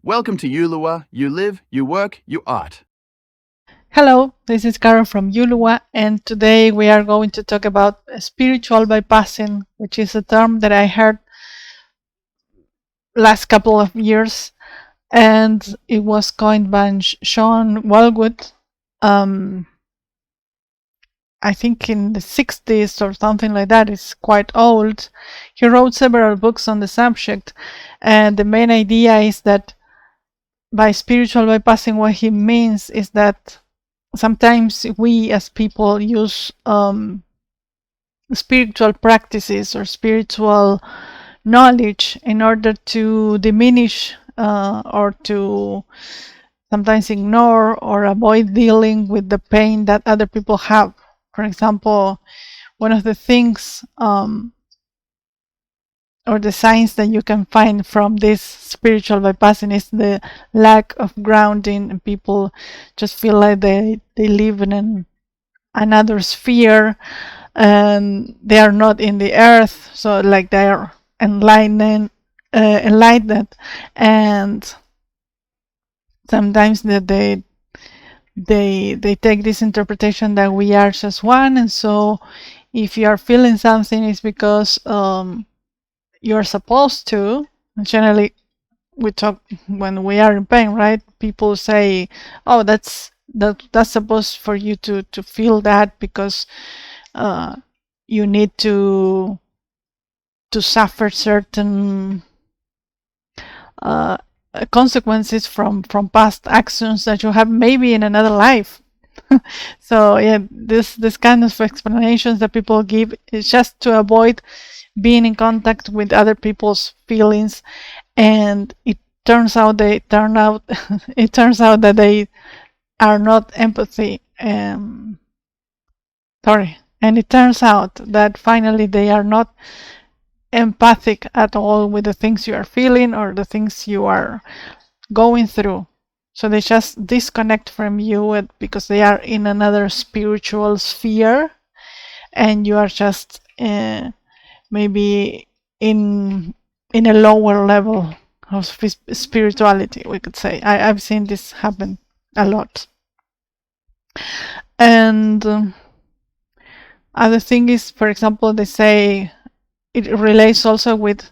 Welcome to Ulua. You live, you work, you art. Hello, this is Carol from Ulua, and today we are going to talk about spiritual bypassing, which is a term that I heard last couple of years, and it was coined by Sean Wellwood. I think in the 60s or something like that. It's quite old. He wrote several books on the subject, and the main idea is that by spiritual bypassing, what he means is that sometimes we as people use spiritual practices or spiritual knowledge in order to diminish or to sometimes ignore or avoid dealing with the pain that other people have. For example, one of the things or the signs that you can find from this spiritual bypassing is the lack of grounding, and people just feel like they live in another sphere and they are not in the earth, so like they are enlightened, and sometimes that they take this interpretation that we are just one, and so if you are feeling something, it's because you're supposed to. Generally, we talk when we are in pain, right? People say, "Oh, that's supposed for you to feel that because you need to suffer certain consequences from past actions that you have maybe in another life." So yeah, this kind of explanations that people give is just to avoid being in contact with other people's feelings, and it turns out it turns out that they are not empathy. And it turns out that finally they are not empathic at all with the things you are feeling or the things you are going through. So they just disconnect from you because they are in another spiritual sphere, and you are just maybe in a lower level of spirituality, we could say. I've seen this happen a lot. And other thing is, for example, they say it relates also with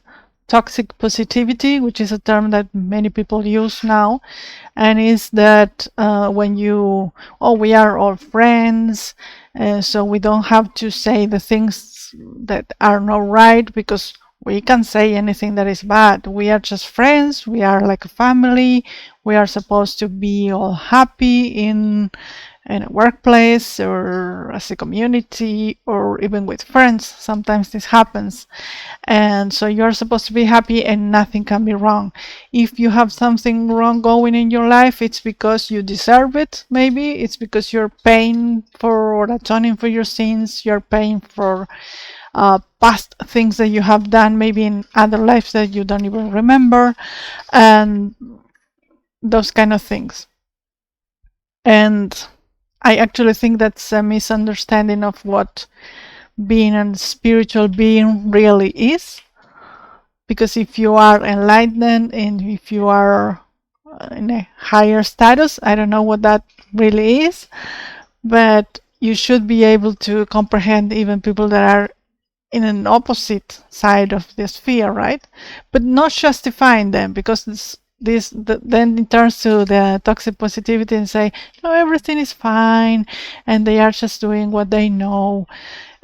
toxic positivity, which is a term that many people use now, and is that when we are all friends, so we don't have to say the things that are not right because we can say anything that is bad. We are just friends, we are like a family, we are supposed to be all happy in a workplace or as a community or even with friends. Sometimes this happens, and so you're supposed to be happy and nothing can be wrong. If you have something wrong going in your life, it's because you deserve it. Maybe it's because you're paying for or atoning for your sins, you're paying for past things that you have done maybe in other lives that you don't even remember, and those kind of things. And I actually think that's a misunderstanding of what being a spiritual being really is. Because if you are enlightened and if you are in a higher status, I don't know what that really is, but you should be able to comprehend even people that are in an opposite side of the sphere, right? But not justifying them, because then it turns to the toxic positivity and say, no, everything is fine, and they are just doing what they know.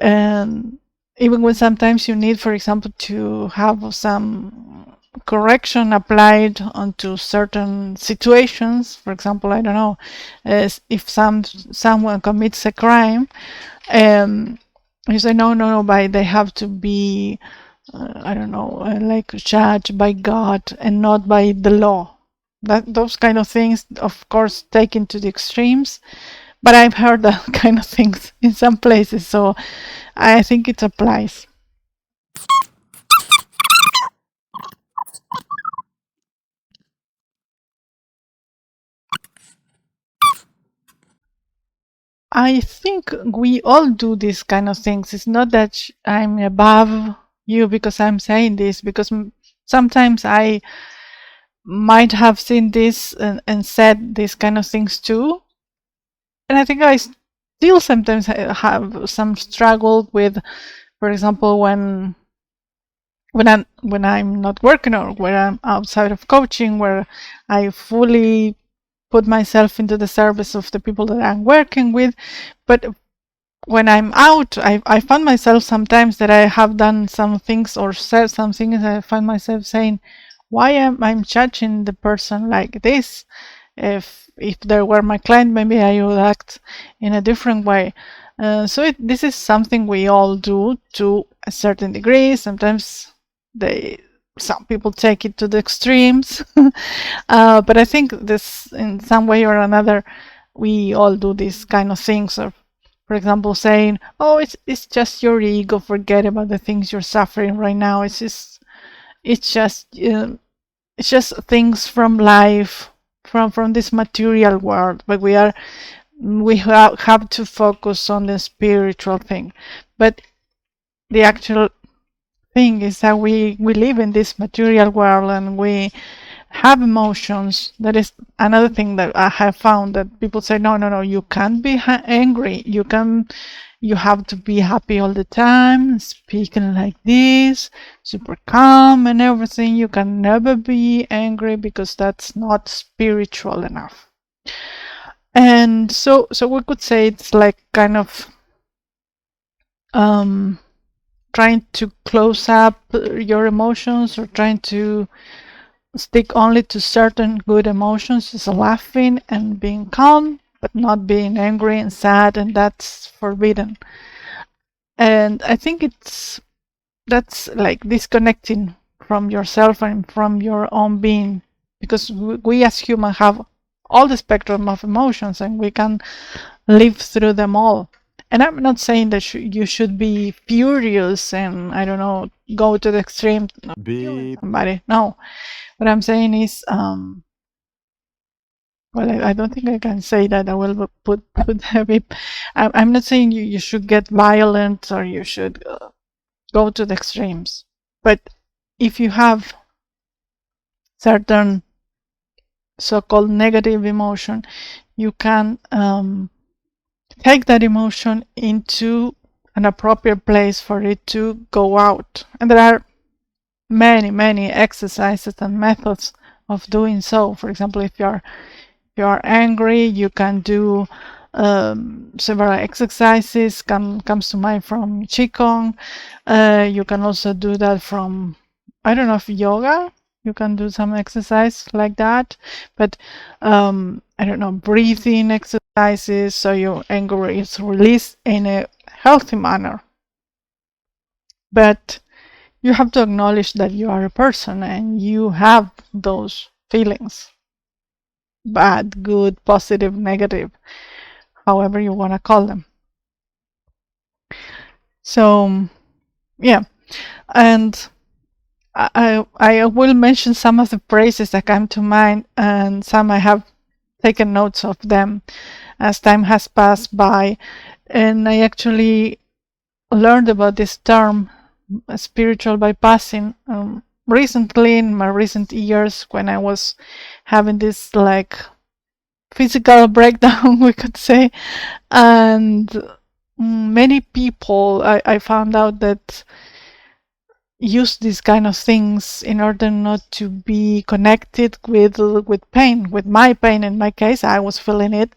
And even when sometimes you need, for example, to have some correction applied onto certain situations. For example, I don't know, if someone commits a crime, you say no, but they have to be, I don't know, like judged by God and not by the law. Those kind of things, of course, taken to the extremes. But I've heard that kind of things in some places, so I think it applies. I think we all do these kind of things. It's not that I'm above you because I'm saying this, because sometimes I might have seen this and said these kind of things too. And I think I still sometimes have some struggle with, for example, when I'm not working or when I'm outside of coaching, where I fully put myself into the service of the people that I'm working with. But when I'm out, I find myself sometimes that I have done some things or said some things, I find myself saying, why am I judging the person like this? If there were my client, maybe I would act in a different way. This is something we all do to a certain degree. Sometimes some people take it to the extremes, but I think this, in some way or another, we all do these kind of things. Or, for example, saying, "Oh, it's just your ego. Forget about the things you're suffering right now. It's just it's just things from life, from this material world. But we have to focus on the spiritual thing. But the actual thing is that we live in this material world and we have emotions. That is another thing that I have found, that people say, no, you can't be angry. You have to be happy all the time, speaking like this, super calm and everything. You can never be angry because that's not spiritual enough. And so we could say it's like kind of trying to close up your emotions, or trying to stick only to certain good emotions, is laughing and being calm, but not being angry and sad, and that's forbidden. And I think that's like disconnecting from yourself and from your own being, because we as humans have all the spectrum of emotions and we can live through them all. And I'm not saying that you should be furious and, I don't know, go to the extreme, killing somebody. No, what I'm saying is, well, I don't think I can say that. I will put a bit. I'm not saying you should get violent or you should go to the extremes. But if you have certain so-called negative emotion, you can take that emotion into an appropriate place for it to go out. And there are many exercises and methods of doing so. For example, if you're angry, you can do several exercises. Comes to mind from Qigong. You can also do that from, I don't know, if yoga. You can do some exercise like that, but I don't know, breathing exercises, so your anger is released in a healthy manner. But you have to acknowledge that you are a person and you have those feelings, bad, good, positive, negative, however you want to call them. So yeah, and I will mention some of the phrases that come to mind, and some I have taken notes of them as time has passed by. And I actually learned about this term, spiritual bypassing, recently, in my recent years, when I was having this like physical breakdown, we could say. And many people, I found out that use these kind of things in order not to be connected with pain, with my pain. In my case, I was feeling it,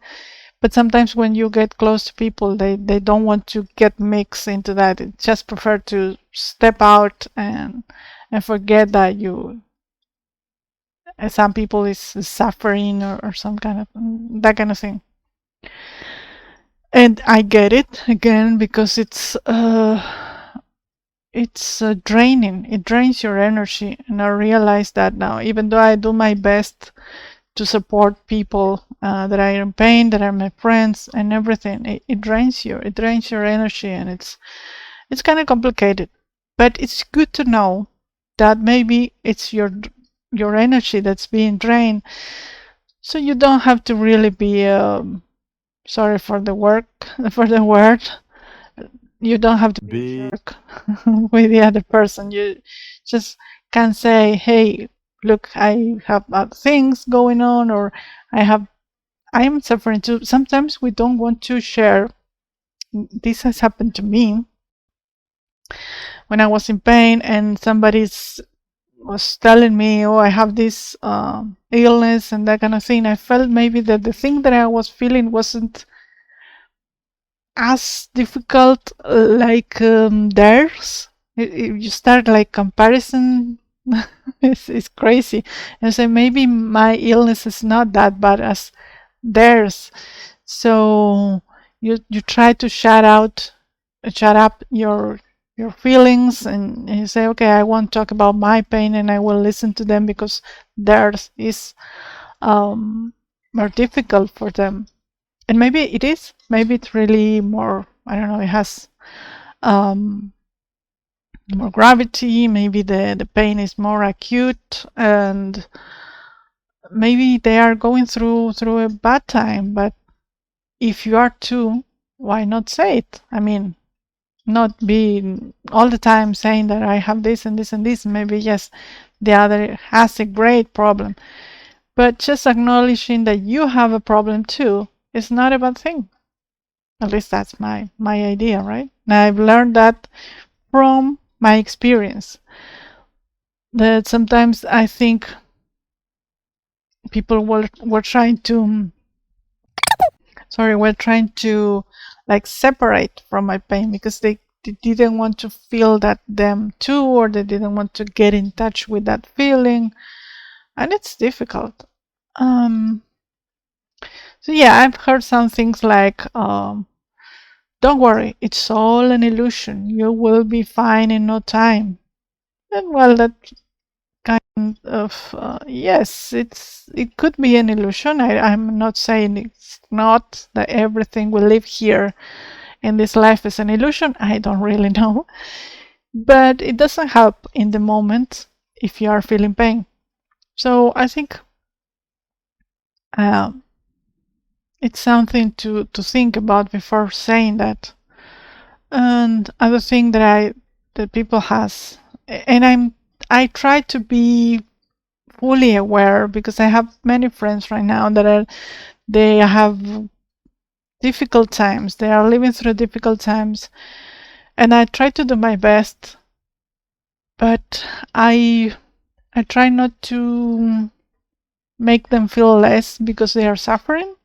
but sometimes when you get close to people, they don't want to get mixed into that. They just prefer to step out and forget that some people is suffering, or some kind of that kind of thing. And I get it, again, because it's draining. It drains your energy, and I realize that now. Even though I do my best to support people that are in pain, that are my friends and everything, it drains you. It drains your energy, and it's kind of complicated. But it's good to know that maybe it's your energy that's being drained, so you don't have to really be sorry for the word, you don't have to be a jerk with the other person. You just can say, hey, look, I have other things going on, or I am suffering too. Sometimes we don't want to share. This has happened to me when I was in pain, and somebody was telling me, "Oh, I have this illness," and that kind of thing. I felt maybe that the thing that I was feeling wasn't as difficult like theirs. You start like comparison. It's crazy, and say maybe my illness is not that bad as theirs. So you try to shut up your feelings, and you say, okay, I won't talk about my pain, and I will listen to them because theirs is more difficult for them. And maybe it is. Maybe it's really more, I don't know, it has more gravity. Maybe the pain is more acute, and maybe they are going through a bad time. But if you are too, why not say it? I mean, not be all the time saying that I have this and this and this. Maybe yes, the other has a great problem, but just acknowledging that you have a problem too is not a bad thing. At least that's my idea, right? Now I've learned that from my experience, that sometimes I think people were trying to like separate from my pain because they didn't want to feel that them too, or they didn't want to get in touch with that feeling, and it's difficult. So yeah, I've heard some things like, don't worry, it's all an illusion. You will be fine in no time. And well, that kind of yes, it could be an illusion. I'm not saying it's not, that everything we live here in this life is an illusion. I don't really know, but it doesn't help in the moment if you are feeling pain. So I think it's something to think about before saying that. And other thing that people has, and I try to be fully aware, because I have many friends right now that they have difficult times. They are living through difficult times, and I try to do my best, but I try not to make them feel less because they are suffering.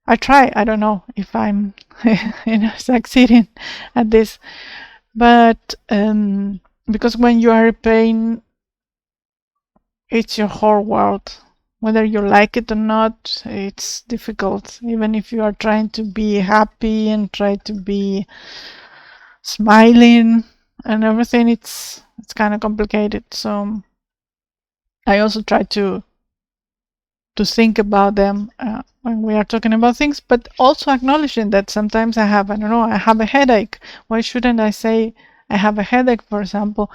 I try. I don't know if I'm succeeding at this, but because when you are in pain, it's your whole world. Whether you like it or not, it's difficult. Even if you are trying to be happy and try to be smiling and everything, it's kind of complicated. So I also try to think about them when we are talking about things, but also acknowledging that sometimes I have a headache. Why shouldn't I say I have a headache, for example?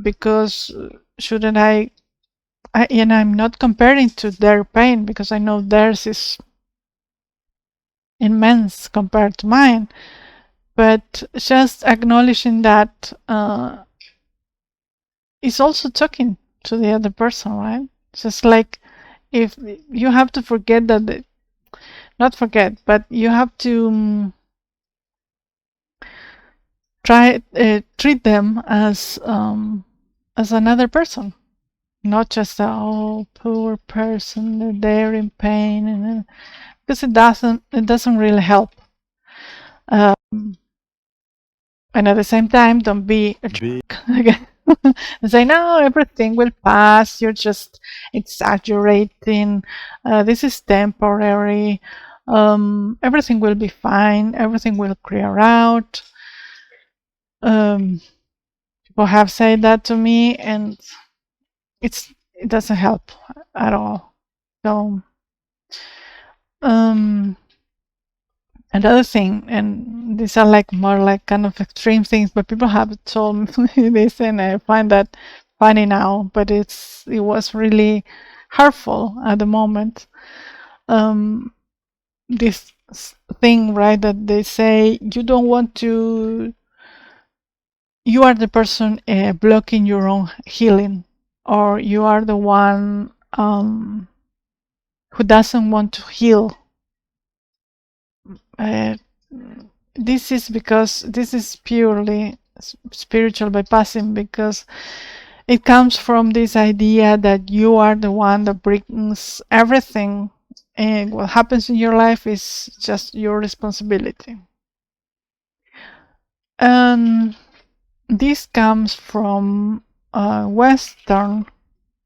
Because shouldn't and I'm not comparing to their pain, because I know theirs is immense compared to mine, but just acknowledging that is also talking to the other person, right? Just like, if you have to forget that, not forget, but you have to treat them as another person, not just oh, poor person, they're in pain, and because it doesn't really help. And at the same time, don't be a jerk again and say, no, everything will pass, you're just exaggerating, this is temporary, everything will be fine, everything will clear out. People have said that to me, and it doesn't help at all. So another thing, and these are like more like kind of extreme things, but people have told me this, and I find that funny now, but it was really hurtful at the moment. This thing, right, that they say you are the person blocking your own healing or you are the one who doesn't want to heal. This is because this is purely spiritual bypassing, because it comes from this idea that you are the one that brings everything, and what happens in your life is just your responsibility. And this comes from Western,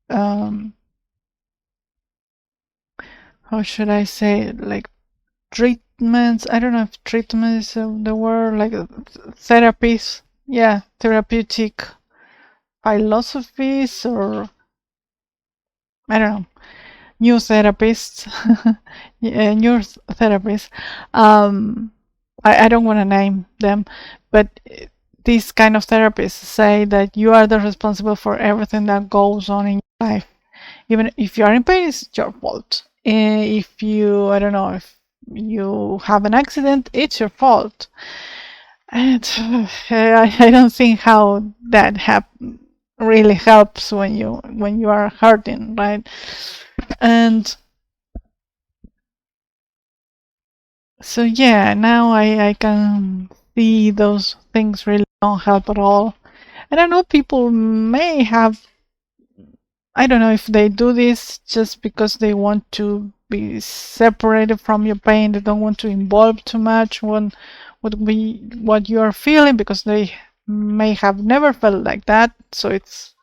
how should I say, like treatments. I don't know if treatment is the word, like therapies. Yeah, therapeutic philosophies, or I don't know, new therapists, new therapists. I don't want to name them, but these kind of therapists say that you are the responsible for everything that goes on in your life. Even if you are in pain, it's your fault. If you, I don't know, if you have an accident, it's your fault. And I don't think how that really helps when you are hurting, right? And so yeah, now I can see those things really don't help at all. And I know people may have, I don't know if they do this just because they want to be separated from your pain. They don't want to involve too much what you are feeling, because they may have never felt like that. So it's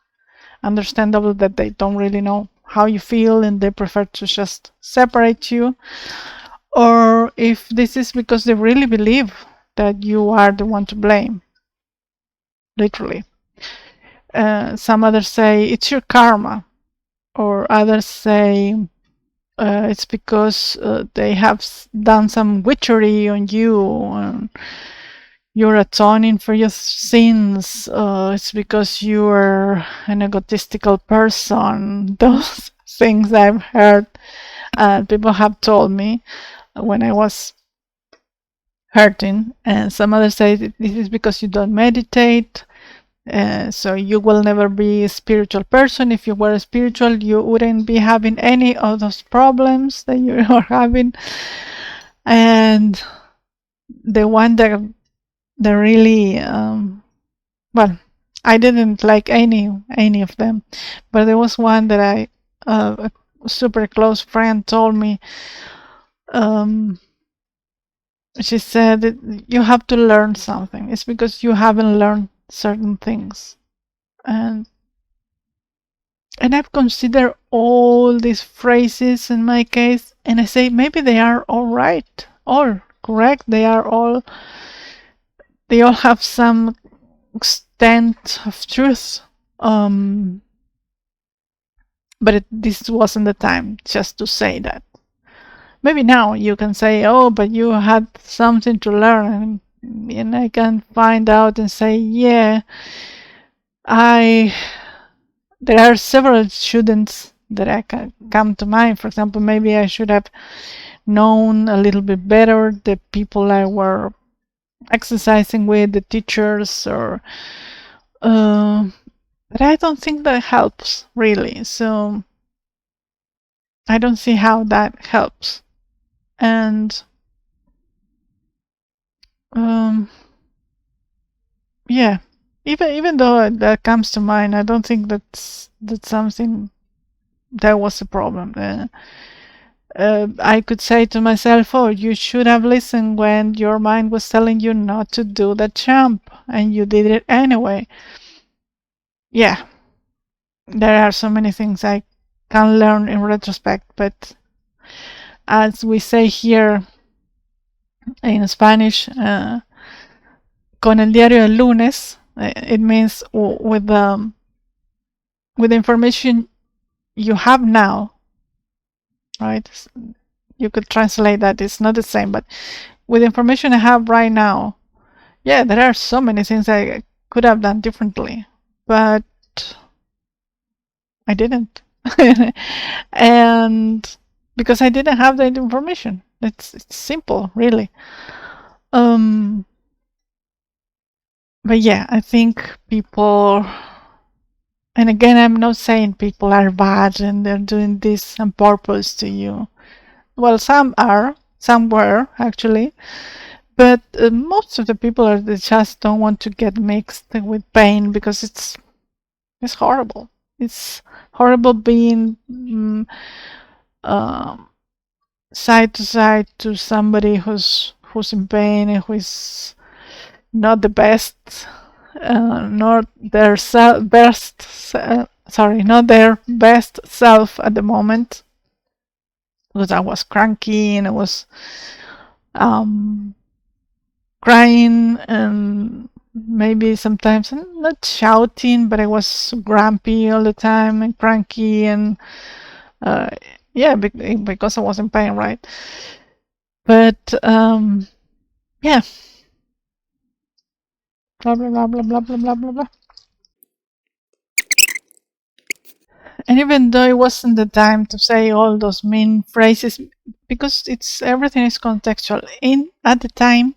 understandable that they don't really know how you feel and they prefer to just separate you. Or if this is because they really believe that you are the one to blame, literally. Some others say it's your karma, or others say it's because they have done some witchery on you, and you're atoning for your sins. It's because you're an egotistical person. Those things I've heard, people have told me when I was hurting. And some others say this is because you don't meditate. So you will never be a spiritual person. If you were spiritual, you wouldn't be having any of those problems that you are having. And the one that really, well, I didn't like any of them, but there was one that a super close friend told me. She said that you have to learn something. It's because you haven't learned certain things. And I've considered all these phrases in my case, and I say maybe they are all right, all correct. They all have some extent of truth. But this wasn't the time just to say that. Maybe now you can say, oh, but you had something to learn, and I can find out and say, yeah, there are several students that I can come to mind. For example, maybe I should have known a little bit better the people I were exercising with, the teachers, or but I don't think that helps really. So I don't see how that helps. And yeah, even though that comes to mind, I don't think that's something that was a problem. I could say to myself, oh, you should have listened when your mind was telling you not to do that jump, and you did it anyway. Yeah, there are so many things I can learn in retrospect, but as we say here in Spanish, con el diario del lunes, it means with the information you have now, right? You could translate that. It's not the same, but with the information I have right now, yeah, there are so many things I could have done differently, but I didn't. And because I didn't have that information. It's simple, really. But yeah, I think people And again, I'm not saying people are bad and they're doing this on purpose to you. Well, some are, some were actually, but most of the people are, they just don't want to get mixed with pain because it's horrible. It's horrible being side to side to somebody who's in pain and who is not the best, not their not their best self at the moment. Because I was cranky and I was crying and maybe sometimes not shouting, but I was grumpy all the time and cranky and yeah, because I was in pain, right? But yeah, blah blah blah blah blah blah blah blah blah. And even though it wasn't the time to say all those mean phrases, because everything is contextual. At the time,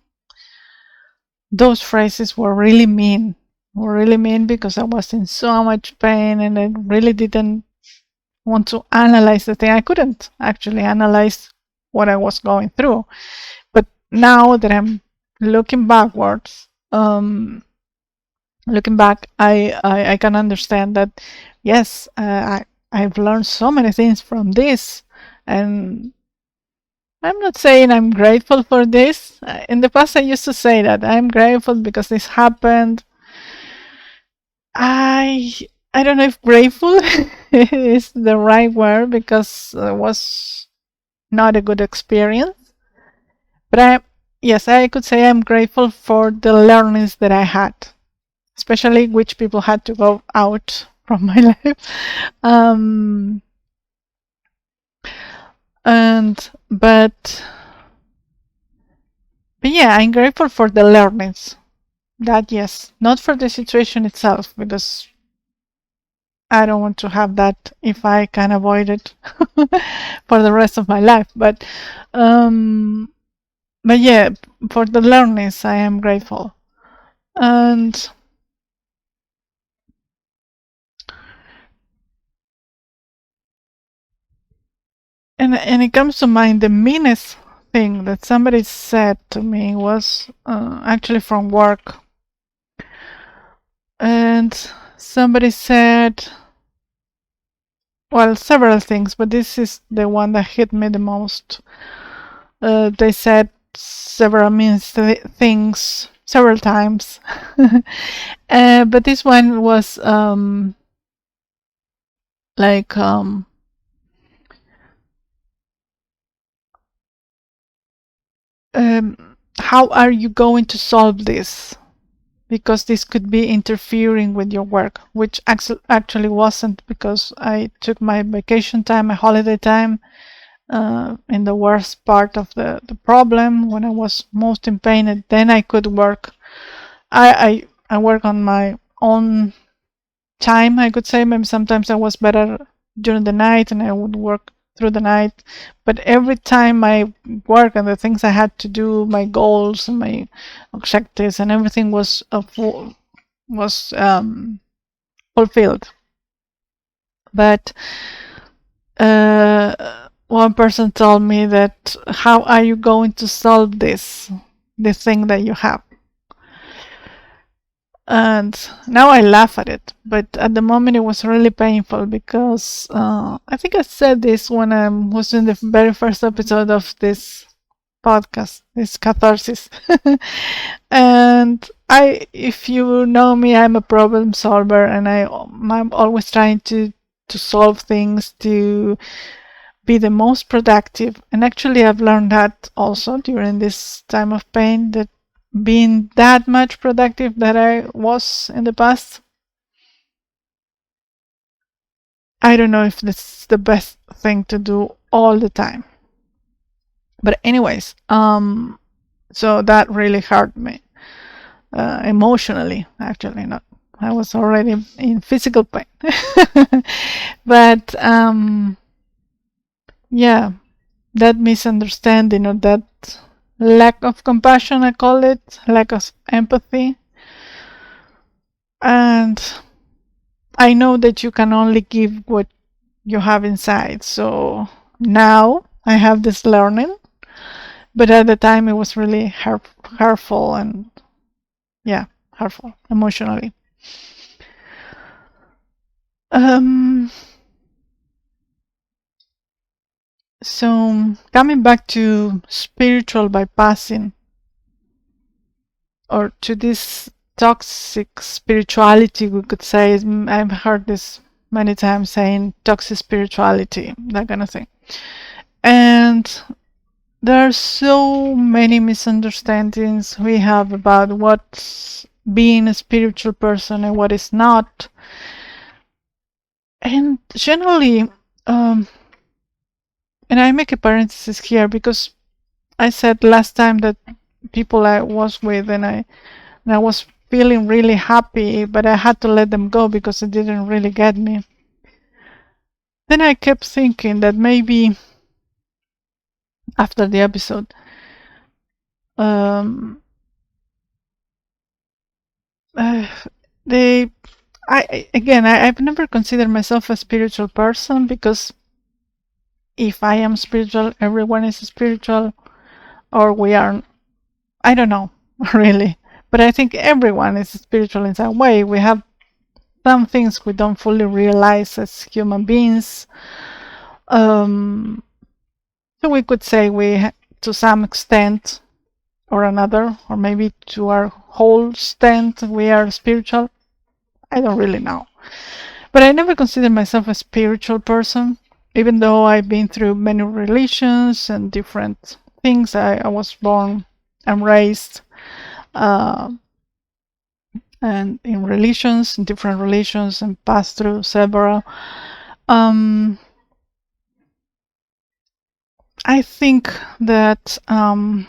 those phrases were really mean. Because I was in so much pain and I really didn't want to analyze the thing. I couldn't actually analyze what I was going through. But now that I'm looking backwards, I can understand that, yes, I've learned so many things from this. And I'm not saying I'm grateful for this. In the past, I used to say that I'm grateful because this happened. I don't know if grateful is the right word because it was not a good experience. But yes, I could say I'm grateful for the learnings that I had, especially which people had to go out from my life. But yeah, I'm grateful for the learnings. That, yes, not for the situation itself, because I don't want to have that if I can avoid it for the rest of my life. But yeah, for the learnings, I am grateful. And it comes to mind, the meanest thing that somebody said to me was actually from work. And somebody said, well, several things, but this is the one that hit me the most. They said several mean things several times. But this one was like how are you going to solve this? Because this could be interfering with your work, which actually wasn't, because I took my vacation time, my holiday time, in the worst part of the problem, when I was most in pain, and then I could work. I work on my own time, I could say. Maybe sometimes I was better during the night and I would work through the night, but every time my work and the things I had to do, my goals and my objectives and everything was fulfilled. But one person told me that, how are you going to solve this, the thing that you have? And now I laugh at it, but at the moment it was really painful, because I think I said this when I was in the very first episode of this podcast, this catharsis. And if you know me, I'm a problem solver, and I'm always trying to solve things, to be the most productive. And actually, I've learned that also during this time of pain, that being that much productive that I was in the past, I don't know if this is the best thing to do all the time. But anyways, so that really hurt me emotionally. Actually, not. I was already in physical pain. But yeah, that misunderstanding, or that lack of compassion, I call it, lack of empathy. And I know that you can only give what you have inside. So now I have this learning, but at the time it was really hurtful and hurtful emotionally. So coming back to spiritual bypassing, or to this toxic spirituality, we could say. I've heard this many times, saying toxic spirituality, that kind of thing. And there are so many misunderstandings we have about what's being a spiritual person and what is not. And generally, and I make a parenthesis here because I said last time that people I was with and I was feeling really happy, but I had to let them go because it didn't really get me. Then I kept thinking that maybe after the episode, I've never considered myself a spiritual person, because if I am spiritual, everyone is spiritual, or we are, I don't know, really. But I think everyone is spiritual in some way. We have some things we don't fully realize as human beings. So we could say we, to some extent or another, or maybe to our whole extent, we are spiritual. I don't really know. But I never considered myself a spiritual person, even though I've been through many religions and different things. I was born and raised and in religions, in different religions, and passed through several. I think that, and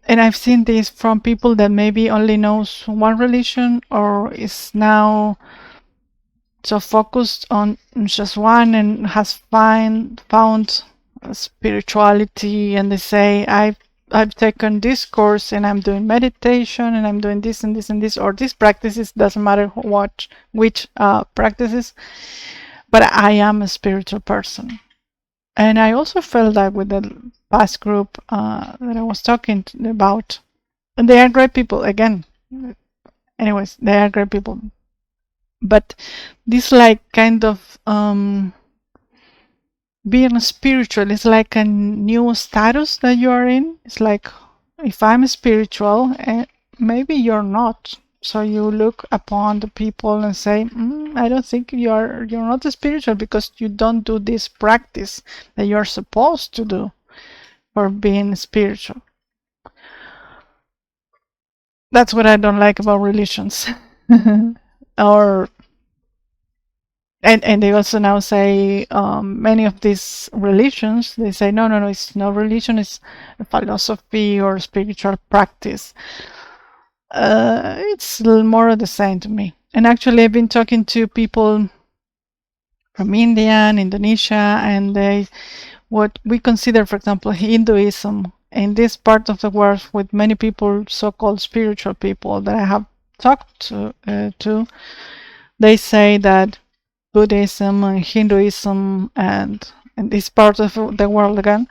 I've seen this from people that maybe only knows one religion, or is now so focused on just one and has found spirituality, and they say, I've taken this course and I'm doing meditation and I'm doing this and this and this, or these practices, doesn't matter which practices, but I am a spiritual person. And I also felt that with the past group that I was talking about, and they are great people again. Anyways, they are great people, but this like kind of being spiritual is like a new status that you are in. It's like, if I'm spiritual, maybe you're not. So you look upon the people and say, I don't think you're not spiritual because you don't do this practice that you're supposed to do for being spiritual. That's what I don't like about religions. Or and they also now say, many of these religions, they say, no, it's not religion, it's a philosophy or spiritual practice. It's more of the same to me. And actually, I've been talking to people from India and Indonesia, and what we consider, for example, Hinduism, in this part of the world, with many people, so-called spiritual people that I have talked to, they say that Buddhism and Hinduism and in this part of the world again,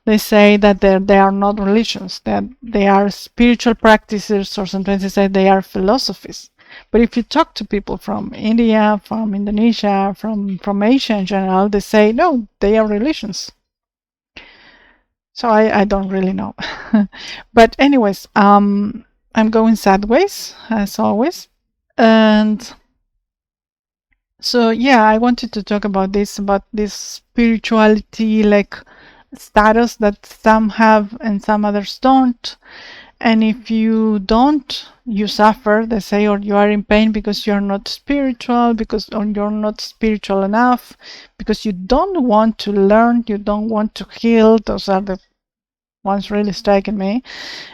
they say that they are not religions, that they are spiritual practices, or sometimes they say they are philosophies. But if you talk to people from India, from Indonesia, from Asia in general, they say, no, they are religions. So I don't really know. But anyways, I'm going sideways, as always. And so yeah, I wanted to talk about this spirituality, like status that some have and some others don't. And if you don't, you suffer, they say, or you are in pain because you're not spiritual, or you're not spiritual enough, because you don't want to learn, you don't want to heal. Those are the ones really striking me.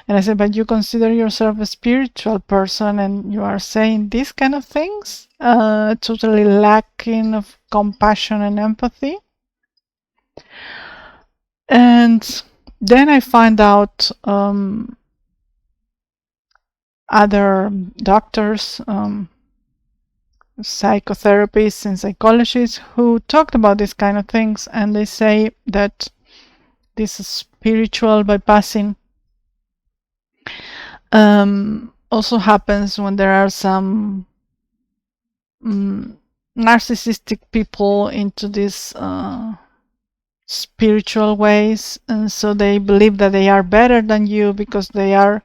And I said, but you consider yourself a spiritual person and you are saying these kind of things, totally lacking of compassion and empathy. And then I find out other doctors, psychotherapists and psychologists who talked about these kind of things, and they say that this spiritual bypassing also happens when there are some narcissistic people into these spiritual ways, and so they believe that they are better than you because they are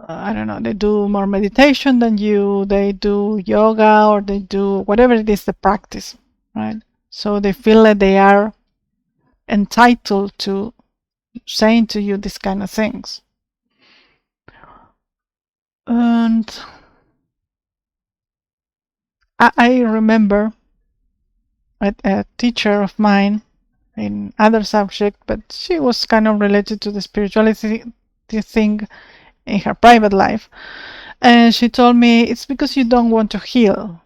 I don't know, they do more meditation than you, they do yoga, or they do whatever it is the practice, right? So they feel that they are entitled to saying to you these kind of things. And I remember a teacher of mine in other subject, but she was kind of related to the spirituality thing in her private life, and she told me it's because you don't want to heal,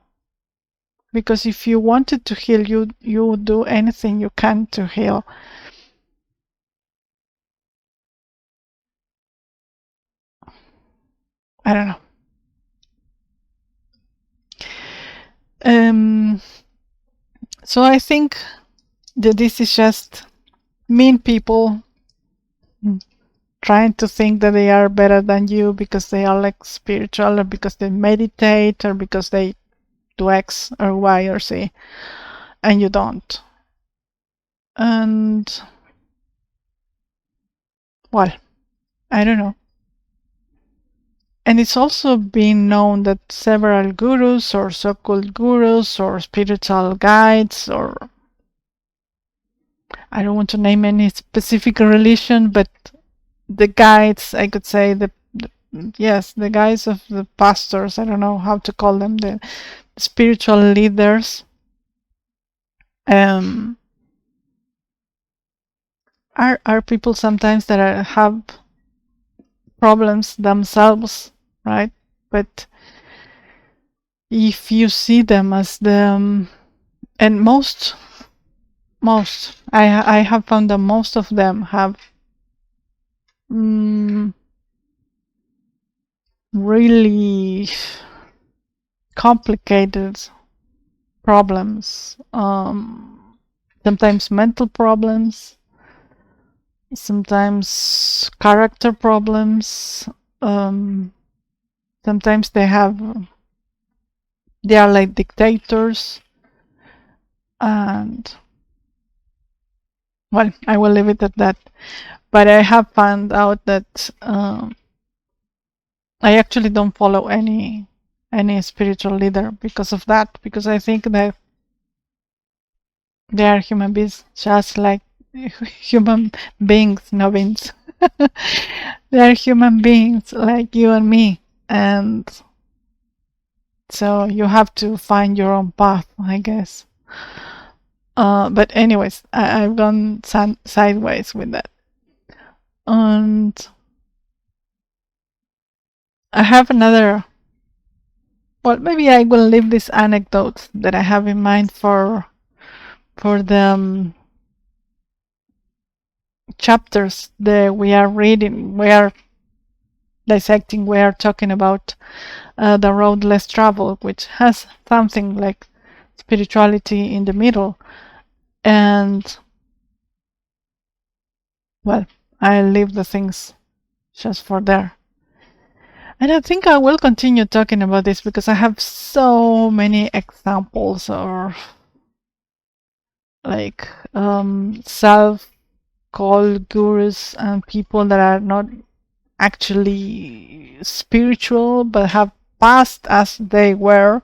because if you wanted to heal, you would do anything you can to heal. I don't know. So I think that this is just mean people trying to think that they are better than you because they are like spiritual, or because they meditate, or because they do X or Y or Z, and you don't. And well, I don't know. And it's also been known that several gurus or so-called gurus or spiritual guides, or I don't want to name any specific religion, but the guides, I could say, the guides of the pastors, I don't know how to call them, the spiritual leaders, are people sometimes that have problems themselves, right? But if you see them as the and most I have found that most of them have really complicated problems, sometimes mental problems, sometimes character problems, sometimes they are like dictators, and well, I will leave it at that. But I have found out that I actually don't follow any spiritual leader because of that, because I think that they are human beings, just like human beings, no beings. They are human beings like you and me, and so you have to find your own path, I guess. But anyways, I've gone sideways with that. And I have another, well, maybe I will leave this anecdote that I have in mind for the chapters that we are reading, we are dissecting, we are talking about the road less traveled, which has something like spirituality in the middle. And well, I'll leave the things just for there. And I think I will continue talking about this because I have so many examples of like self-called gurus and people that are not actually spiritual but have passed as they were.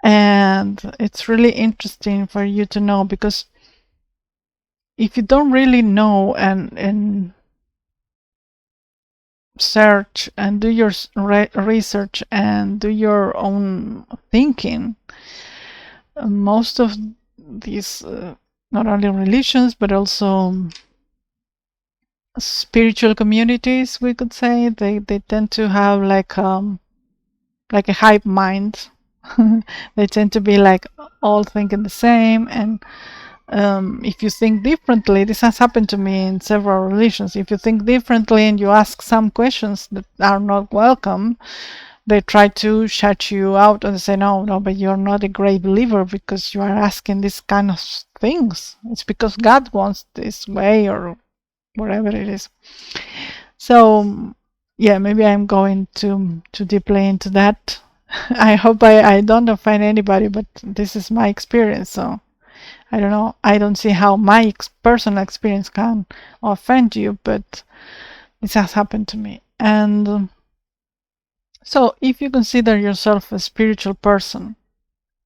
And it's really interesting for you to know, because if you don't really know and search and do your research and do your own thinking, most of these not only religions but also spiritual communities, we could say, they tend to have like a hive mind. They tend to be like all thinking the same, and If you think differently, this has happened to me in several religions. If you think differently and you ask some questions that are not welcome, they try to shut you out and say, no, but you're not a great believer because you are asking this kind of things. It's because God wants this way or whatever it is. So, yeah, maybe I'm going too deeply into that. I hope I don't offend anybody, but this is my experience, so I don't know. I don't see how my personal experience can offend you, but this has happened to me. And so if you consider yourself a spiritual person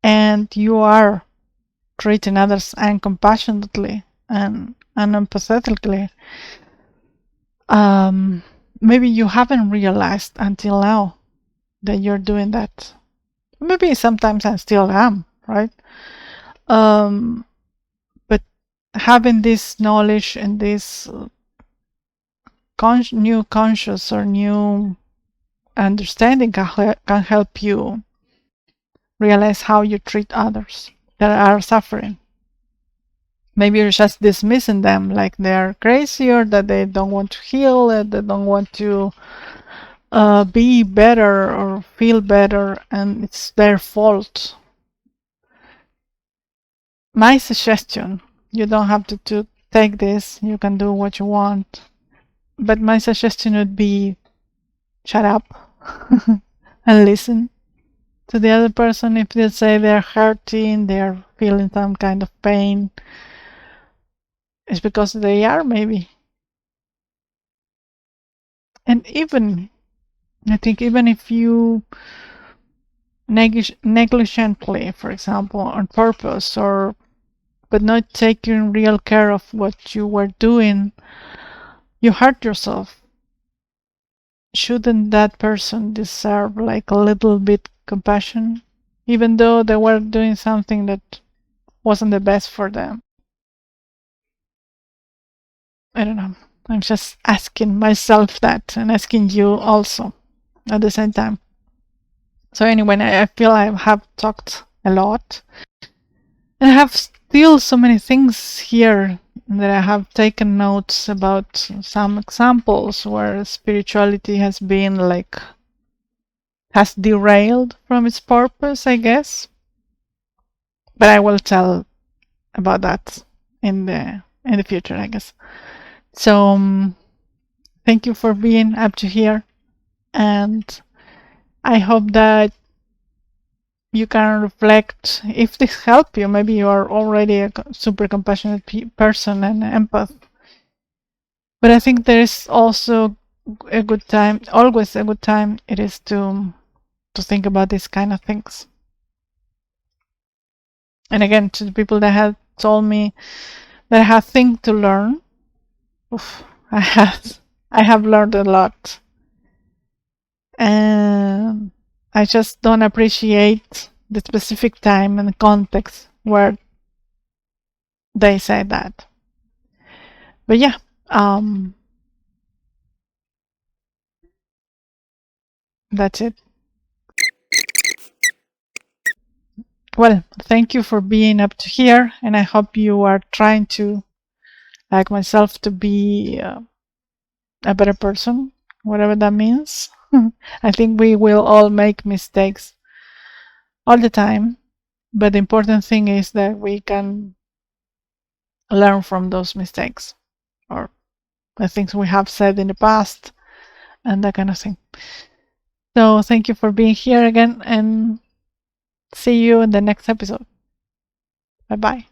and you are treating others uncompassionately and unempathetically, maybe you haven't realized until now that you're doing that. Maybe sometimes I still am, right? But having this knowledge and this new conscious or new understanding can help you realize how you treat others that are suffering. Maybe you're just dismissing them like they're crazy or that they don't want to heal, that they don't want to be better or feel better, and it's their fault. My suggestion, you don't have to take this, you can do what you want, but my suggestion would be shut up and listen to the other person. If they say they're hurting, they're feeling some kind of pain, it's because they are, maybe. And I think even if you negligently, for example, on purpose, but not taking real care of what you were doing, you hurt yourself. Shouldn't that person deserve like a little bit compassion, even though they were doing something that wasn't the best for them? I don't know. I'm just asking myself that and asking you also at the same time. So anyway, I feel I have talked a lot. And I have still so many things here that I have taken notes about, some examples where spirituality has been has derailed from its purpose, I guess. But I will tell about that in the future, I guess. So thank you for being up to here, and I hope that you can reflect. If this helped you, maybe you are already a super compassionate person and empath. But I think there is also a good time, always a good time it is to think about these kind of things. And again, to the people that have told me that I have things to learn, I have learned a lot. And I just don't appreciate the specific time and context where they say that. But yeah, that's it. Well, thank you for being up to here, and I hope you are trying to, like myself, to be a better person, whatever that means. I think we will all make mistakes all the time, but the important thing is that we can learn from those mistakes or the things we have said in the past and that kind of thing. So thank you for being here again, and see you in the next episode. Bye bye.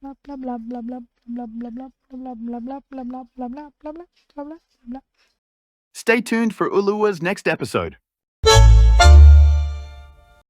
Blah blah blah blah blah blah blah blah blah blah blah blah blah blah blah blah blah blah blah blah. Stay tuned for Ulua's next episode.